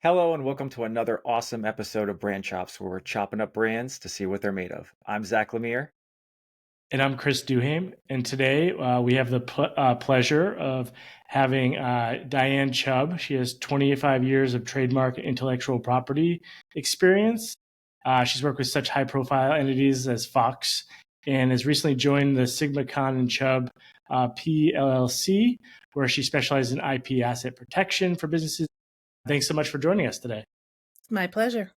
Hello and welcome to another awesome episode of Brand Chops, where we're chopping up brands to see what they're made of. I'm Zack Lemear. And I'm Chris Duhaime. And today we have the pleasure of having Diane Chubb. She has 25 years of trademark and intellectual property experience. She's worked with such high profile entities as Fox and has recently joined the Sigma Khan and Chubb PLLC, where she specializes in IP asset protection for businesses. Thanks so much for joining us today. My pleasure.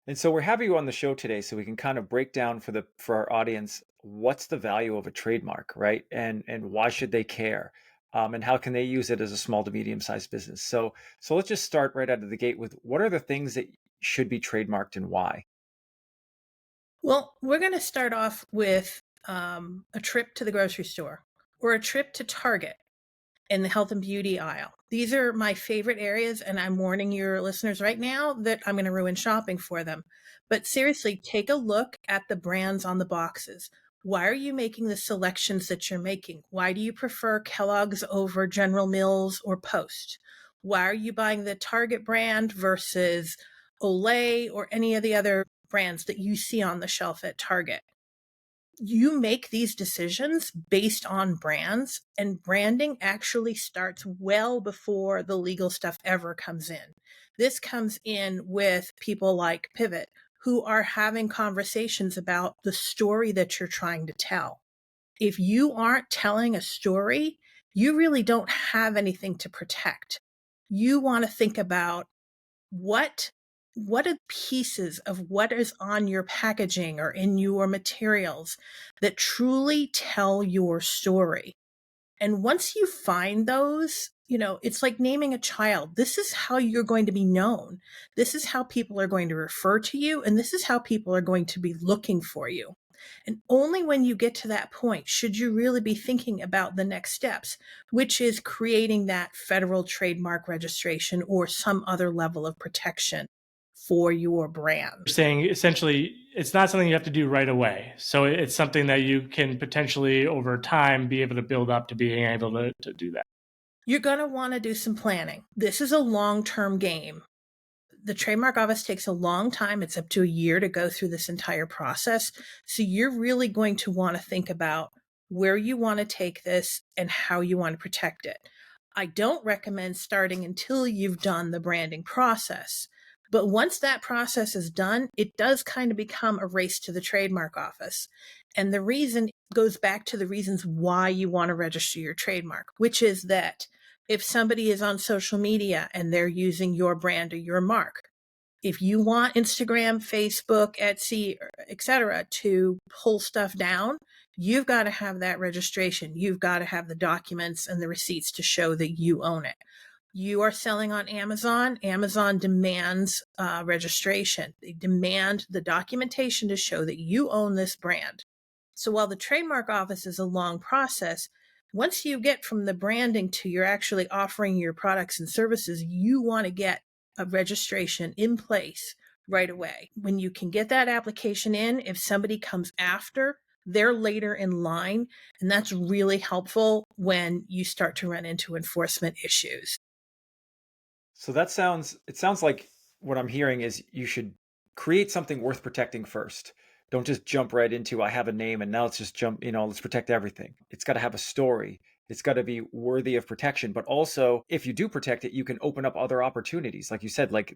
And so we're having you on the show today so we can kind of break down for our audience what's the value of a trademark, right? And why should they care? And how can they use it as a small to medium sized business? So let's just start right out of the gate with what are the things that should be trademarked and why? Well, we're going to start off with a trip to the grocery store or a trip to Target in the health and beauty aisle. These are my favorite areas, and I'm warning your listeners right now that I'm going to ruin shopping for them. But seriously, take a look at the brands on the boxes. Why are you making the selections that you're making? Why do you prefer Kellogg's over General Mills or Post? Why are you buying the Target brand versus Olay or any of the other brands that you see on the shelf at Target? You make these decisions based on brands, and branding actually starts well before the legal stuff ever comes in. This comes in with people like Pivot, who are having conversations about the story that you're trying to tell. If you aren't telling a story, you really don't have anything to protect. You want to think about what are pieces of what is on your packaging or in your materials that truly tell your story. And once you find those, it's like naming a child. This is how you're going to be known. This is how people are going to refer to you. And this is how people are going to be looking for you. And only when you get to that point should you really be thinking about the next steps, which is creating that federal trademark registration or some other level of protection for your brand. You're saying essentially it's not something you have to do right away. So it's something that you can potentially over time be able to build up to being able to do that. You're going to want to do some planning. This is a long-term game. The trademark office takes a long time. It's up to a year to go through this entire process. So you're really going to want to think about where you want to take this and how you want to protect it. I don't recommend starting until you've done the branding process. But once that process is done, it does kind of become a race to the trademark office. And the reason goes back to the reasons why you want to register your trademark, which is that if somebody is on social media and they're using your brand or your mark, if you want Instagram, Facebook, Etsy, etc., to pull stuff down, you've got to have that registration. You've got to have the documents and the receipts to show that you own it. You are selling on Amazon. Amazon demands registration. They demand the documentation to show that you own this brand. So while the trademark office is a long process, once you get from the branding to you're actually offering your products and services, you want to get a registration in place right away. When you can get that application in, if somebody comes after, they're later in line. And that's really helpful when you start to run into enforcement issues. So it sounds like what I'm hearing is you should create something worth protecting first. Don't just jump right into I have a name and now let's just jump, let's protect everything. It's got to have a story. It's got to be worthy of protection, but also if you do protect it, you can open up other opportunities. Like you said, like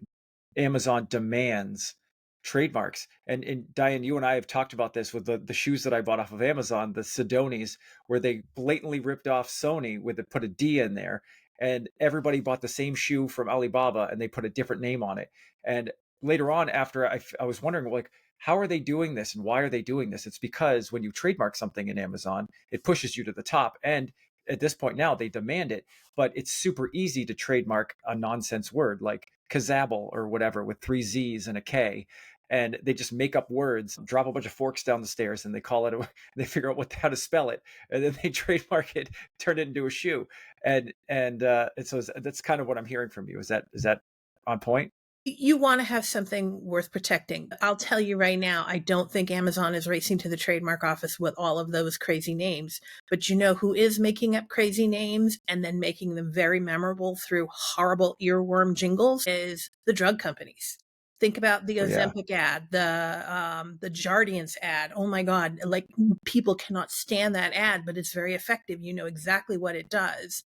Amazon demands trademarks. And Diane, you and I have talked about this with the shoes that I bought off of Amazon, the Sidonis, where they blatantly ripped off Sony put a D in there. And everybody bought the same shoe from Alibaba and they put a different name on it. And later on, after I was wondering, like, how are they doing this and why are they doing this? It's because when you trademark something in Amazon, it pushes you to the top. And at this point now, they demand it, but it's super easy to trademark a nonsense word like Kazabble or whatever with 3 Z's and a K. And they just make up words, drop a bunch of forks down the stairs, and they call it. They figure out how to spell it, and then they trademark it, turn it into a shoe. And so that's kind of what I'm hearing from you. Is that on point? You want to have something worth protecting. I'll tell you right now, I don't think Amazon is racing to the trademark office with all of those crazy names. But you know who is making up crazy names and then making them very memorable through horrible earworm jingles is the drug companies. Think about the Oh, yeah. Ozempic ad, the Jardiance ad. Oh my God, like people cannot stand that ad, but it's very effective. You know exactly what it does.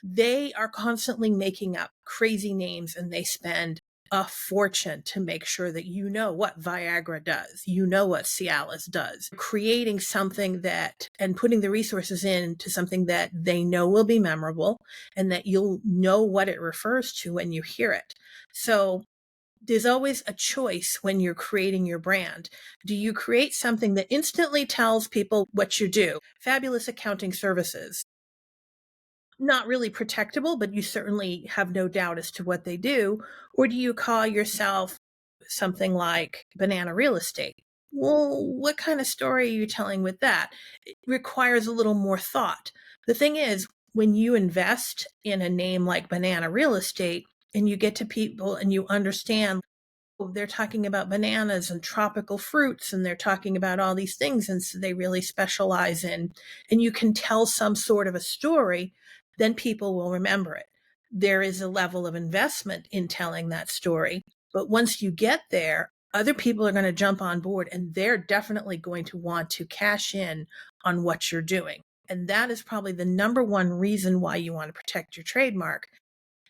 They are constantly making up crazy names and they spend a fortune to make sure that you know what Viagra does, you know what Cialis does, creating something that and putting the resources into something that they know will be memorable and that you'll know what it refers to when you hear it. So there's always a choice when you're creating your brand. Do you create something that instantly tells people what you do? Fabulous accounting services, not really protectable, but you certainly have no doubt as to what they do? Or do you call yourself something like Banana Real Estate? Well, what kind of story are you telling with that? It requires a little more thought. The thing is, when you invest in a name like Banana Real Estate and you get to people and you understand, oh, they're talking about bananas and tropical fruits and they're talking about all these things, and so they really specialize in, and you can tell some sort of a story, then people will remember it. There is a level of investment in telling that story, but once you get there, other people are going to jump on board and they're definitely going to want to cash in on what you're doing. And that is probably the number one reason why you want to protect your trademark,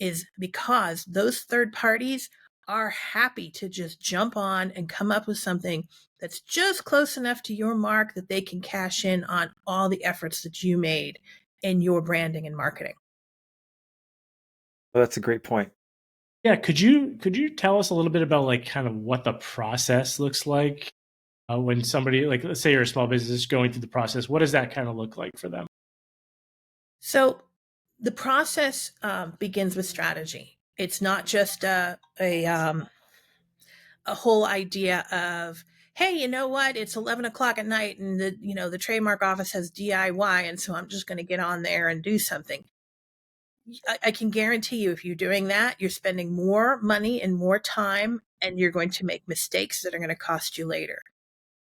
is because those third parties are happy to just jump on and come up with something that's just close enough to your mark that they can cash in on all the efforts that you made in your branding and marketing. Well, that's a great point. Yeah, could you tell us a little bit about like kind of what the process looks like when somebody, like let's say you're a small business going through the process? What does that kind of look like for them? So the process begins with strategy. It's not just a whole idea of, hey, you know what, it's 11 o'clock at night and the trademark office has DIY, and so I'm just going to get on there and do something. I can guarantee you, if you're doing that, you're spending more money and more time, and you're going to make mistakes that are going to cost you later.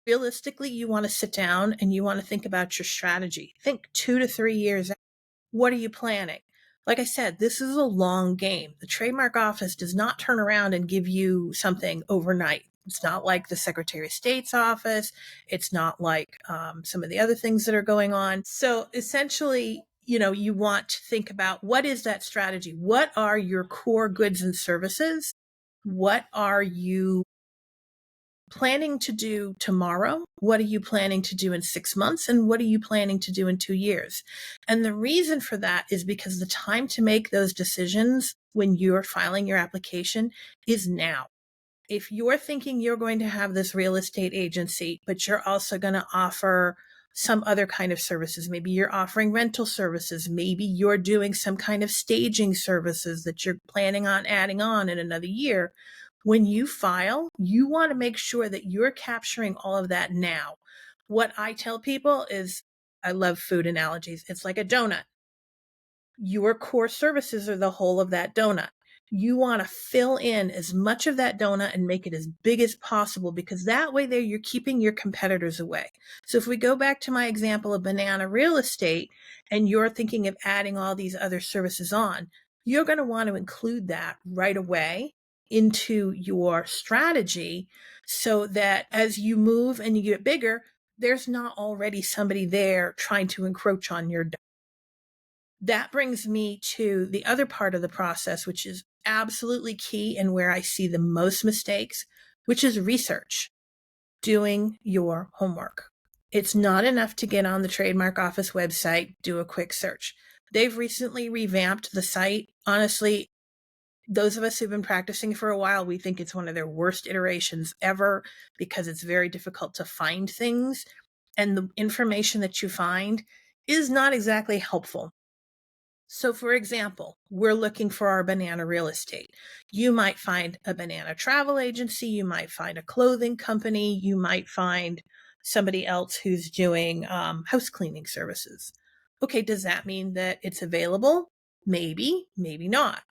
Realistically, you want to sit down and you want to think about your strategy. Think 2 to 3 years out. What are you planning? Like I said, this is a long game. The trademark office does not turn around and give you something overnight. It's not like the Secretary of State's office. It's not like some of the other things that are going on. So essentially, you want to think about, what is that strategy? What are your core goods and services? What are you planning to do tomorrow? What are you planning to do in 6 months? And what are you planning to do in 2 years? And the reason for that is because the time to make those decisions when you're filing your application is now. If you're thinking you're going to have this real estate agency, but you're also going to offer some other kind of services, maybe you're offering rental services, maybe you're doing some kind of staging services that you're planning on adding on in another year, when you file, you want to make sure that you're capturing all of that now. What I tell people is, I love food analogies. It's like a donut. Your core services are the whole of that donut. You want to fill in as much of that donut and make it as big as possible, because that way there you're keeping your competitors away. So if we go back to my example of banana real estate and you're thinking of adding all these other services on, you're going to want to include that right away into your strategy, so that as you move and you get bigger, there's not already somebody there trying to encroach on your. That brings me to the other part of the process, which is absolutely key and where I see the most mistakes, which is research, doing your homework. It's not enough to get on the trademark office website, do a quick search. They've recently revamped the site. Honestly, those of us who've been practicing for a while, we think it's one of their worst iterations ever, because it's very difficult to find things. And the information that you find is not exactly helpful. So, for example, we're looking for our banana real estate. You might find a banana travel agency, you might find a clothing company, you might find somebody else who's doing house cleaning services. Okay, does that mean that it's available? Maybe, maybe not.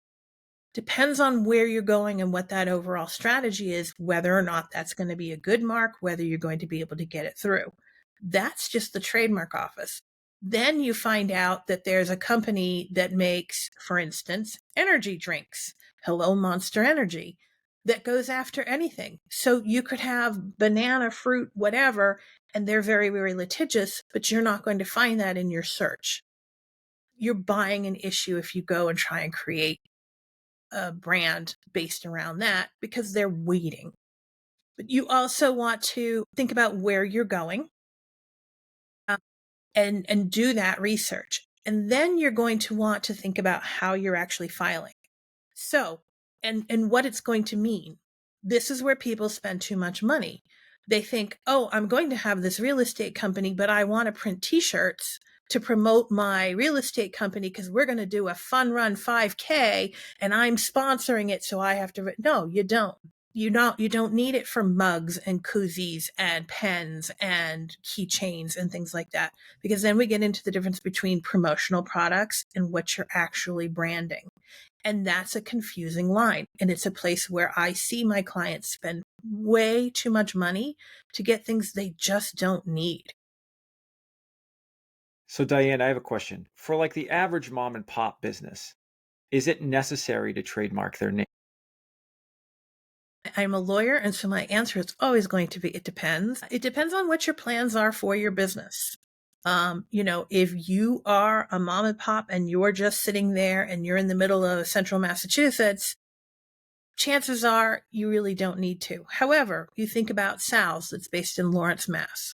Depends on where you're going and what that overall strategy is, whether or not that's going to be a good mark, whether you're going to be able to get it through. That's just the trademark office. Then you find out that there's a company that makes, for instance, energy drinks. Hello, Monster Energy, that goes after anything. So you could have banana, fruit, whatever, and they're very, very litigious, but you're not going to find that in your search. You're buying an issue if you go and try and create a brand based around that because they're waiting. But you also want to think about where you're going and do that research. And then you're going to want to think about how you're actually filing. So, and what it's going to mean. This is where people spend too much money. They think, oh, I'm going to have this real estate company, but I want to print t-shirts to promote my real estate company because we're going to do a fun run 5K and I'm sponsoring it. So I have to, no, you don't. You don't need it for mugs and koozies and pens and keychains and things like that, because then we get into the difference between promotional products and what you're actually branding. And that's a confusing line. And it's a place where I see my clients spend way too much money to get things they just don't need. So Diane, I have a question. For like the average mom and pop business, is it necessary to trademark their name? I'm a lawyer, and so my answer is always going to be, it depends. It depends on what your plans are for your business. If you are a mom and pop and you're just sitting there and you're in the middle of central Massachusetts, chances are you really don't need to. However, you think about Sal's that's based in Lawrence, Mass.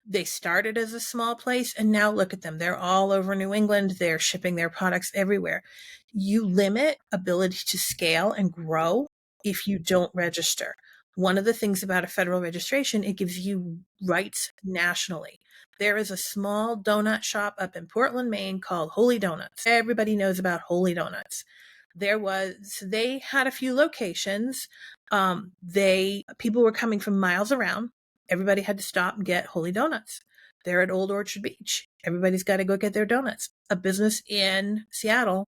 They started as a small place and now look at them. They're all over New England. They're shipping their products everywhere. You limit ability to scale and grow if you don't register. One of the things about a federal registration, it gives you rights nationally. There is a small donut shop up in Portland, Maine called Holy Donuts. Everybody knows about Holy Donuts. They had a few locations. People were coming from miles around. Everybody had to stop and get Holy Donuts. They're at Old Orchard Beach. Everybody's got to go get their donuts. A business in Seattle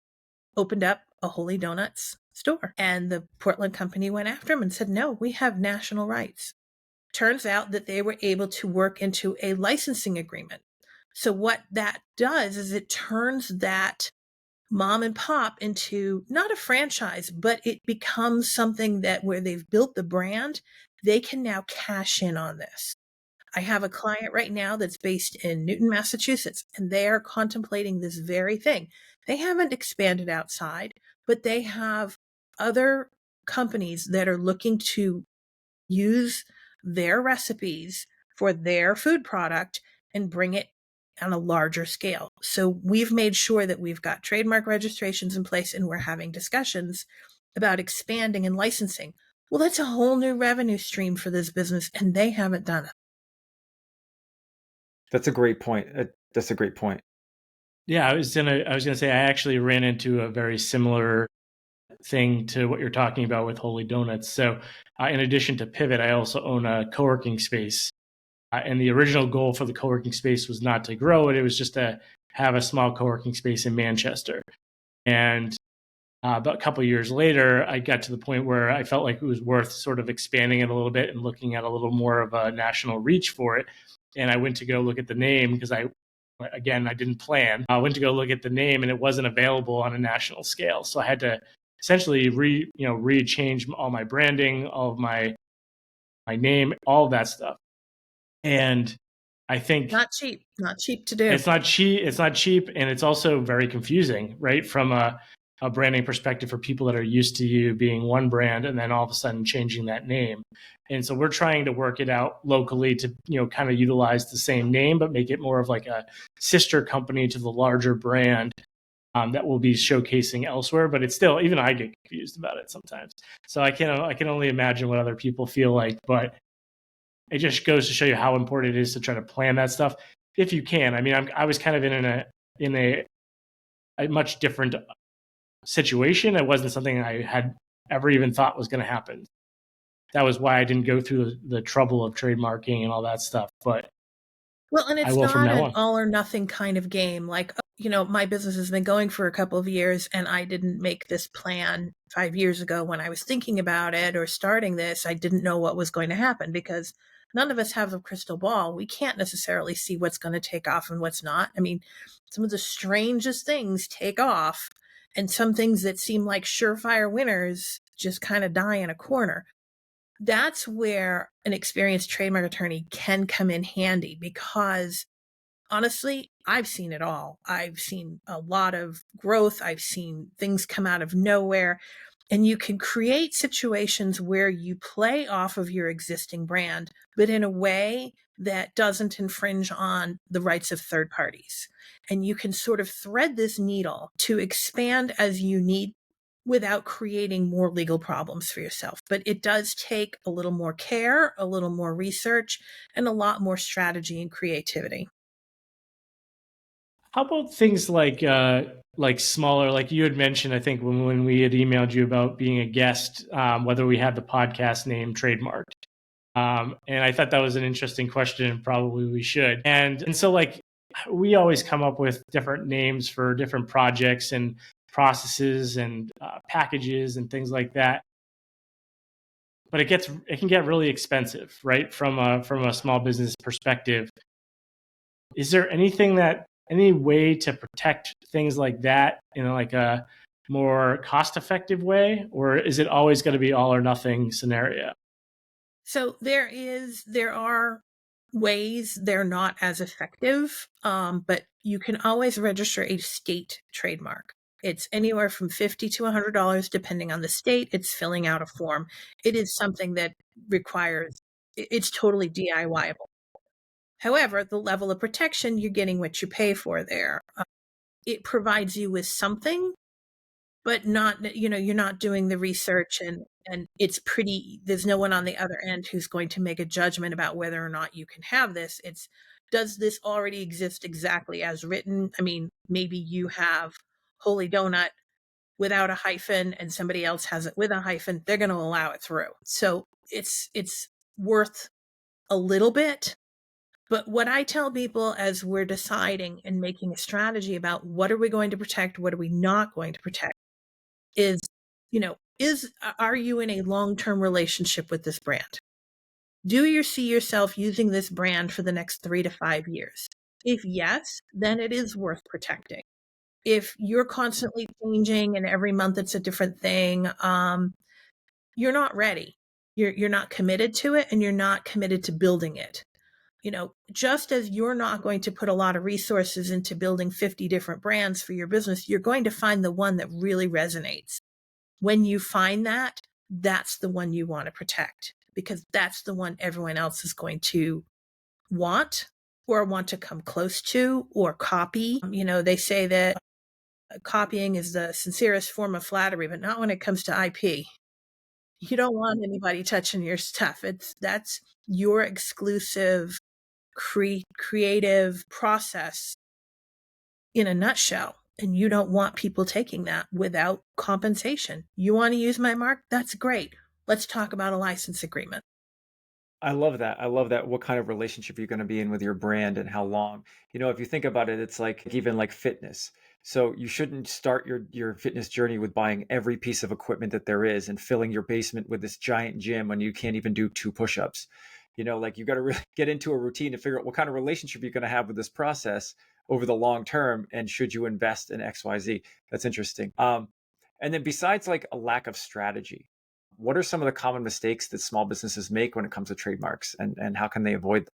opened up a Holy Donuts store, and the Portland company went after them and said, no, we have national rights. Turns out that they were able to work into a licensing agreement. So what that does is it turns that mom and pop into not a franchise, but it becomes something that where they've built the brand, they can now cash in on this. I have a client right now that's based in Newton, Massachusetts, and they are contemplating this very thing. They haven't expanded outside, but they have other companies that are looking to use their recipes for their food product and bring it on a larger scale. So we've made sure that we've got trademark registrations in place and we're having discussions about expanding and licensing. Well, that's a whole new revenue stream for this business, and they haven't done it. That's a great point. That's a great point. Yeah, I was gonna say I actually ran into a very similar thing to what you're talking about with Holy Donuts. So, in addition to Pivot, I also own a co-working space, and the original goal for the co-working space was not to grow it; it was just to have a small co-working space in Manchester. And about a couple of years later, I got to the point where I felt like it was worth sort of expanding it a little bit and looking at a little more of a national reach for it. And I went to go look at the name because I didn't plan. I went to go look at the name and it wasn't available on a national scale. So I had to essentially rechange all my branding, all of my name, all of that stuff. And I think not cheap to do. It's not cheap, and it's also very confusing, right? From a branding perspective for people that are used to you being one brand and then all of a sudden changing that name. And so we're trying to work it out locally to, kind of utilize the same name, but make it more of like a sister company to the larger brand that we'll be showcasing elsewhere. But it's still, even I get confused about it sometimes. So I can only imagine what other people feel like, but it just goes to show you how important it is to try to plan that stuff if you can. I mean, I was kind of in a much different situation. It wasn't something I had ever even thought was going to happen. That was why I didn't go through the trouble of trademarking and all that stuff. But Well, and I it's will from not now an on. all or nothing kind of game. Like, my business has been going for a couple of years and I didn't make this plan 5 years ago when I was thinking about it or starting this. I didn't know what was going to happen because none of us have a crystal ball. We can't necessarily see what's going to take off and what's not. I mean, some of the strangest things take off and some things that seem like surefire winners just kind of die in a corner. That's where an experienced trademark attorney can come in handy because honestly, I've seen it all. I've seen a lot of growth. I've seen things come out of nowhere. And you can create situations where you play off of your existing brand, but in a way that doesn't infringe on the rights of third parties. And you can sort of thread this needle to expand as you need without creating more legal problems for yourself. But it does take a little more care, a little more research, and a lot more strategy and creativity. How about things like smaller, like you had mentioned, I think when we had emailed you about being a guest, whether we had the podcast name trademarked. And I thought that was an interesting question, and probably we should. And so like we always come up with different names for different projects and processes and packages and things like that. But it can get really expensive, right? From a small business perspective. Is there any way to protect things like that in like a more cost effective way, or is it always going to be all or nothing scenario? So there are ways they're not as effective, but you can always register a state trademark. It's anywhere from $50 to $100, depending on the state. It's filling out a form. It is something that requires, it's totally DIYable. However, the level of protection, you're getting what you pay for there. It provides you with something, but not, you're not doing the research and it's pretty, there's no one on the other end who's going to make a judgment about whether or not you can have this. It's, does this already exist exactly as written? I mean, maybe you have Holy Donut without a hyphen and somebody else has it with a hyphen. They're going to allow it through. So it's worth a little bit. But what I tell people as we're deciding and making a strategy about what are we going to protect, what are we not going to protect, is, are you in a long-term relationship with this brand? Do you see yourself using this brand for the next 3 to 5 years? If yes, then it is worth protecting. If you're constantly changing and every month it's a different thing, you're not ready. You're not committed to it and you're not committed to building it. Just as you're not going to put a lot of resources into building 50 different brands for your business, you're going to find the one that really resonates. When you find that, that's the one you want to protect because that's the one everyone else is going to want or want to come close to or copy. They say that copying is the sincerest form of flattery, but not when it comes to IP. You don't want anybody touching your stuff. That's your exclusive creative process in a nutshell. And you don't want people taking that without compensation. You want to use my mark? That's great. Let's talk about a license agreement. I love that. I love that. What kind of relationship you're going to be in with your brand and how long. If you think about it, it's like even like fitness. So you shouldn't start your fitness journey with buying every piece of equipment that there is and filling your basement with this giant gym when you can't even do 2 push-ups. Like you got to really get into a routine to figure out what kind of relationship you're going to have with this process over the long term, and should you invest in XYZ. That's interesting. And then besides like a lack of strategy, what are some of the common mistakes that small businesses make when it comes to trademarks, and how can they avoid them?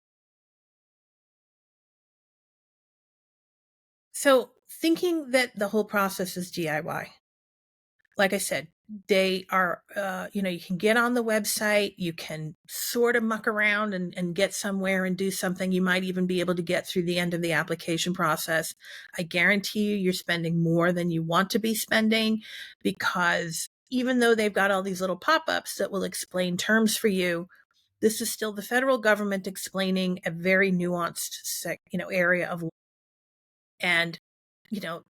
So, thinking that the whole process is DIY, like I said, they are, you can get on the website, you can sort of muck around and get somewhere and do something. You might even be able to get through the end of the application process. I guarantee you're spending more than you want to be spending because even though they've got all these little pop-ups that will explain terms for you, this is still the federal government explaining a very nuanced area of law. And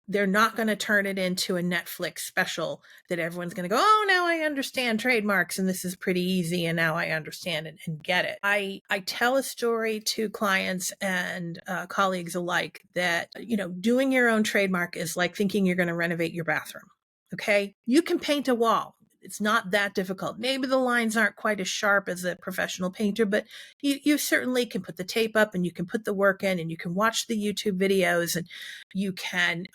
they're not going to turn it into a Netflix special that everyone's going to go, oh, now I understand trademarks and this is pretty easy and now I understand it and get it. I tell a story to clients and colleagues alike that, doing your own trademark is like thinking you're going to renovate your bathroom. Okay. You can paint a wall. It's not that difficult. Maybe the lines aren't quite as sharp as a professional painter, but you certainly can put the tape up and you can put the work in and you can watch the YouTube videos and you can,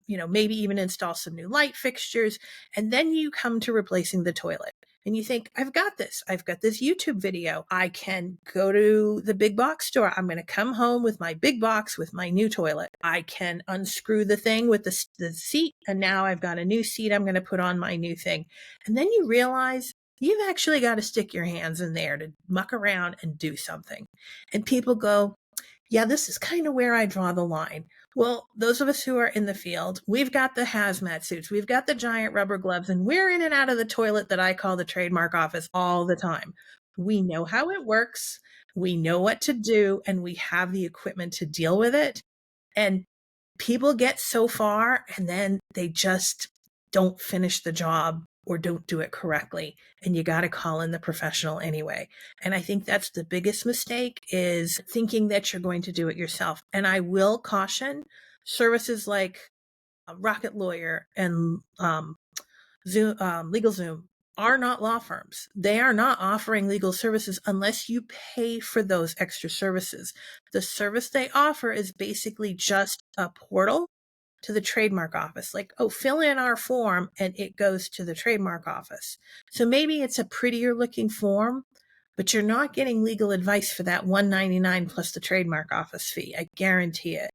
maybe even install some new light fixtures. And then you come to replacing the toilet. And you think, I've got this. I've got this YouTube video. I can go to the big box store. I'm going to come home with my big box with my new toilet. I can unscrew the thing with the seat. And now I've got a new seat. I'm going to put on my new thing. And then you realize you've actually got to stick your hands in there to muck around and do something. And people go, yeah, this is kind of where I draw the line. Well, those of us who are in the field, we've got the hazmat suits, we've got the giant rubber gloves, and we're in and out of the toilet that I call the trademark office all the time. We know how it works, we know what to do, and we have the equipment to deal with it. And people get so far and then they just don't finish the job or don't do it correctly. And you got to call in the professional anyway. And I think that's the biggest mistake, is thinking that you're going to do it yourself. And I will caution, services like Rocket Lawyer and Zoom, LegalZoom are not law firms. They are not offering legal services unless you pay for those extra services. The service they offer is basically just a portal to the trademark office. Like, oh, fill in our form and it goes to the trademark office. So maybe it's a prettier looking form, but you're not getting legal advice for that $199 plus the trademark office fee. I guarantee it.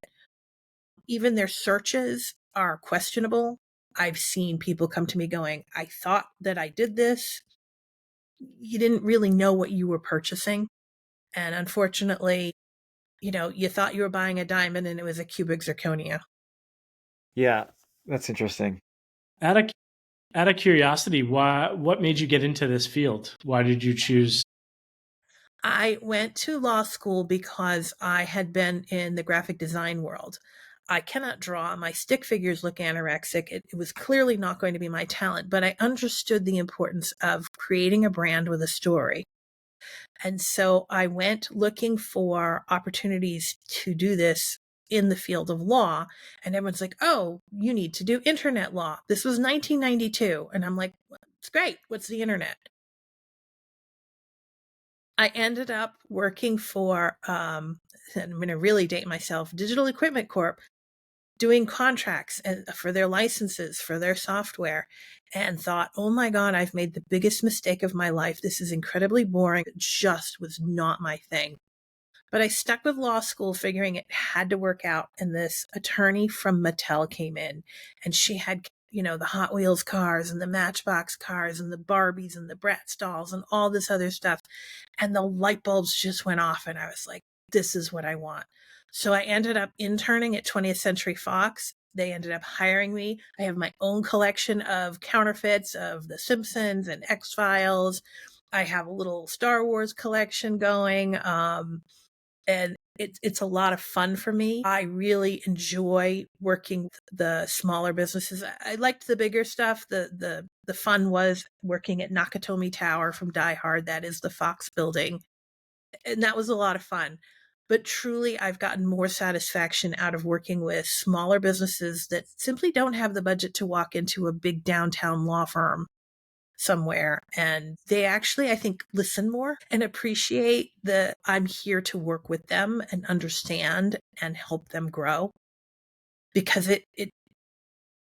Even their searches are questionable. I've seen people come to me going, I thought that I did this. You didn't really know what you were purchasing. And unfortunately, you thought you were buying a diamond and it was a cubic zirconia. Yeah, that's interesting. Out of curiosity, what made you get into this field? Why did you choose? I went to law school because I had been in the graphic design world. I cannot draw. My stick figures look anorexic. It was clearly not going to be my talent, but I understood the importance of creating a brand with a story. And so I went looking for opportunities to do this in the field of law. And everyone's like, oh, you need to do internet law. This was 1992. And I'm like, it's great. What's the internet? I ended up working for, I'm going to really date myself, Digital Equipment Corp, doing contracts for their licenses, for their software, and thought, oh my God, I've made the biggest mistake of my life. This is incredibly boring. It just was not my thing. But I stuck with law school, figuring it had to work out. And this attorney from Mattel came in, and she had, the Hot Wheels cars and the Matchbox cars and the Barbies and the Bratz dolls and all this other stuff. And the light bulbs just went off. And I was like, this is what I want. So I ended up interning at 20th Century Fox. They ended up hiring me. I have my own collection of counterfeits of The Simpsons and X-Files. I have a little Star Wars collection going. And it's a lot of fun for me. I really enjoy working with the smaller businesses. I liked the bigger stuff. The fun was working at Nakatomi Tower from Die Hard. That is the Fox building. And that was a lot of fun. But truly, I've gotten more satisfaction out of working with smaller businesses that simply don't have the budget to walk into a big downtown law firm somewhere. And they actually, I think, listen more and appreciate that I'm here to work with them and understand and help them grow. Because it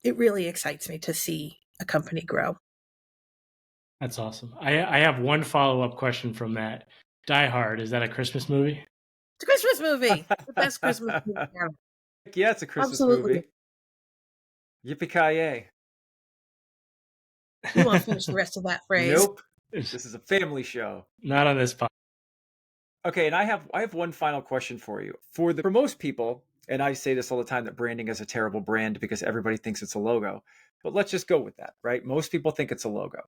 really excites me to see a company grow. That's awesome. I have one follow-up question from that. Die Hard, is that a Christmas movie? It's a Christmas movie. The best Christmas movie ever. Yeah, it's a Christmas Absolutely. movie. Yippee-ki-yay. You won't finish the rest of that phrase. Nope. This is a family show. Not on this podcast. Okay, and I have one final question for you. For most people, and I say this all the time, that branding is a terrible brand because everybody thinks it's a logo. But let's just go with that, right? Most people think it's a logo.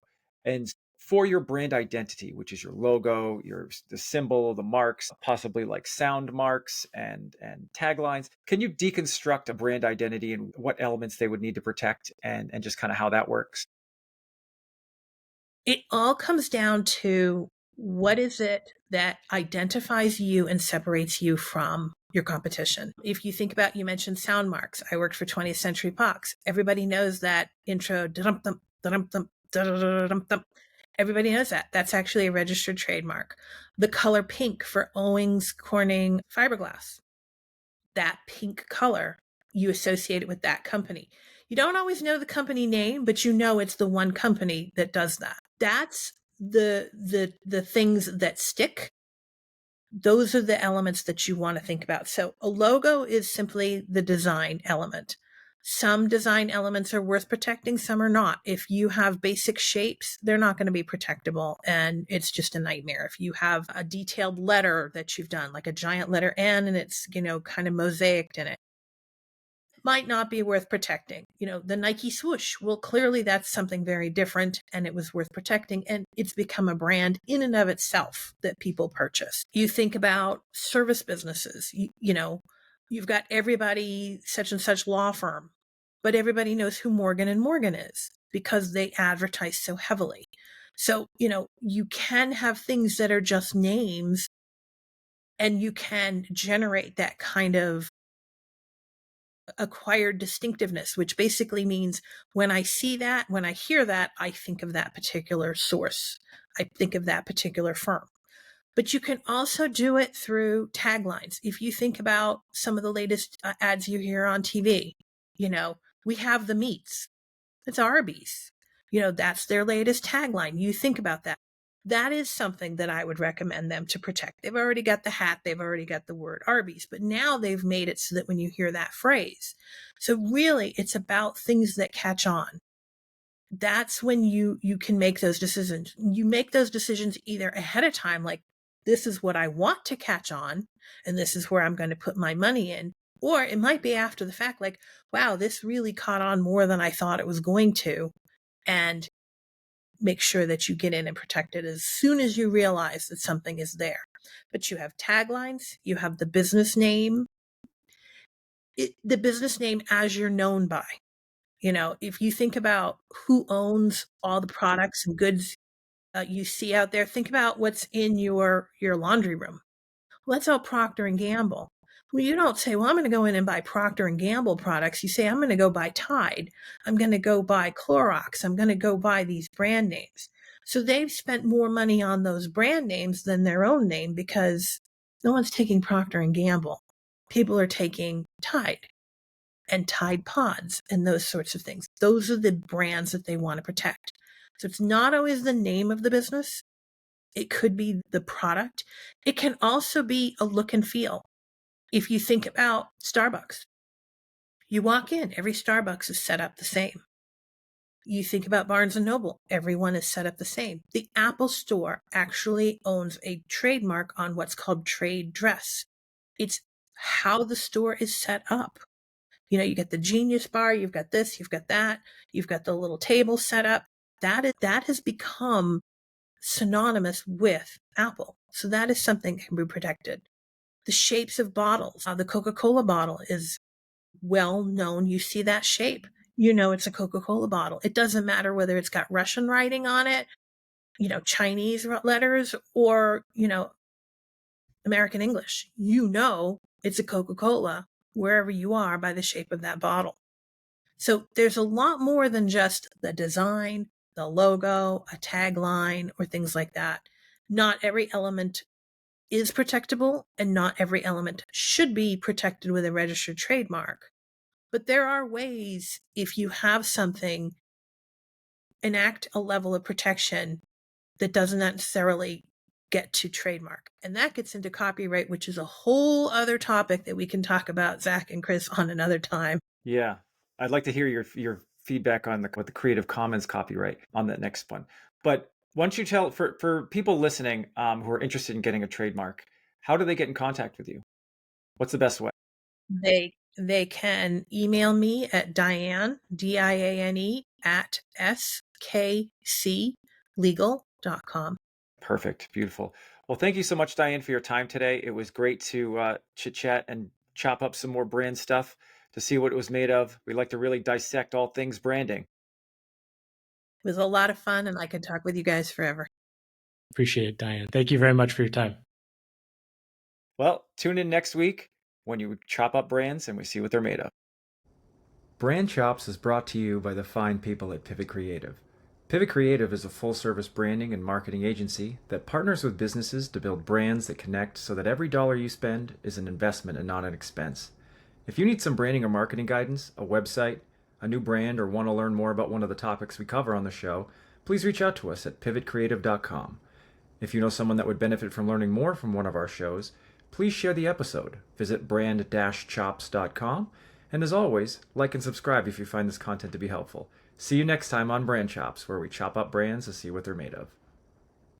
And for your brand identity, which is your logo, the symbol, the marks, possibly like sound marks and taglines. Can you deconstruct a brand identity and what elements they would need to protect and just kind of how that works? It all comes down to what is it that identifies you and separates you from your competition. If you think about, you mentioned sound marks. I worked for 20th Century Fox. Everybody knows that intro, da-dum-dum, da-dum-dum, da-da-da-dum-dum. Everybody knows that. That's actually a registered trademark. The color pink for Owings Corning fiberglass. That pink color, you associate it with that company. You don't always know the company name, but you know it's the one company that does that. That's the things that stick. Those are the elements that you want to think about. So a logo is simply the design element. Some design elements are worth protecting, some are not. If you have basic shapes, they're not going to be protectable, and it's just a nightmare. If you have a detailed letter that you've done, like a giant letter N, and it's, kind of mosaicked in it, might not be worth protecting. The Nike swoosh, well, clearly that's something very different and it was worth protecting, and it's become a brand in and of itself that people purchase. You think about service businesses, you've got everybody such and such law firm, but everybody knows who Morgan and Morgan is because they advertise so heavily. So, you can have things that are just names, and you can generate that kind of acquired distinctiveness, which basically means when I see that, when I hear that, I think of that particular source. I think of that particular firm. But you can also do it through taglines. If you think about some of the latest ads you hear on TV, we have the meats. It's Arby's. That's their latest tagline. You think about that. That is something that I would recommend them to protect. They've already got the hat, they've already got the word Arby's, but now they've made it so that when you hear that phrase, so really it's about things that catch on. That's when you can make those decisions. You make those decisions either ahead of time, like this is what I want to catch on, and this is where I'm going to put my money in. Or it might be after the fact, like, wow, this really caught on more than I thought it was going to. And make sure that you get in and protect it as soon as you realize that something is there. But you have taglines, you have the business name, the business name as you're known by. If you think about who owns all the products and goods you see out there, think about what's in your laundry room. Well, that's all Procter & Gamble. Well, you don't say, well, I'm going to go in and buy Procter & Gamble products. You say, I'm going to go buy Tide. I'm going to go buy Clorox. I'm going to go buy these brand names. So they've spent more money on those brand names than their own name because no one's taking Procter & Gamble. People are taking Tide and Tide Pods and those sorts of things. Those are the brands that they want to protect. So it's not always the name of the business. It could be the product. It can also be a look and feel. If you think about Starbucks, you walk in, every Starbucks is set up the same. You think about Barnes & Noble, everyone is set up the same. The Apple Store actually owns a trademark on what's called trade dress. It's how the store is set up. You get the Genius Bar, you've got this, you've got that, you've got the little table set up. That has become synonymous with Apple. So that is something that can be protected. The shapes of bottles. The Coca-Cola bottle is well known. You see that shape, it's a Coca-Cola bottle. It doesn't matter whether it's got Russian writing on it, Chinese letters, or, American English. It's a Coca-Cola wherever you are by the shape of that bottle. So there's a lot more than just the design, the logo, a tagline, or things like that. Not every element is protectable, and not every element should be protected with a registered trademark. But there are ways, if you have something, enact a level of protection that doesn't necessarily get to trademark. And that gets into copyright, which is a whole other topic that we can talk about, Zack and Chris, on another time. Yeah. I'd like to hear your feedback on the Creative Commons copyright on that next one. But once you tell, for people listening who are interested in getting a trademark, how do they get in contact with you? What's the best way? They can email me at Diane, Diane, at skclegal, trademark.com. Perfect. Beautiful. Well, thank you so much, Diane, for your time today. It was great to chit chat and chop up some more brand stuff to see what it was made of. We like to really dissect all things branding. It was a lot of fun, and I could talk with you guys forever. Appreciate it, Diane. Thank you very much for your time. Well, tune in next week when you chop up brands and we see what they're made of. Brand Chops is brought to you by the fine people at Pivot Creative. Pivot Creative is a full-service branding and marketing agency that partners with businesses to build brands that connect so that every dollar you spend is an investment and not an expense. If you need some branding or marketing guidance, a website, a new brand, or want to learn more about one of the topics we cover on the show, please reach out to us at pivotcreative.com. If you know someone that would benefit from learning more from one of our shows, please share the episode. Visit brand-chops.com. And as always, like and subscribe if you find this content to be helpful. See you next time on Brand Chops, where we chop up brands to see what they're made of.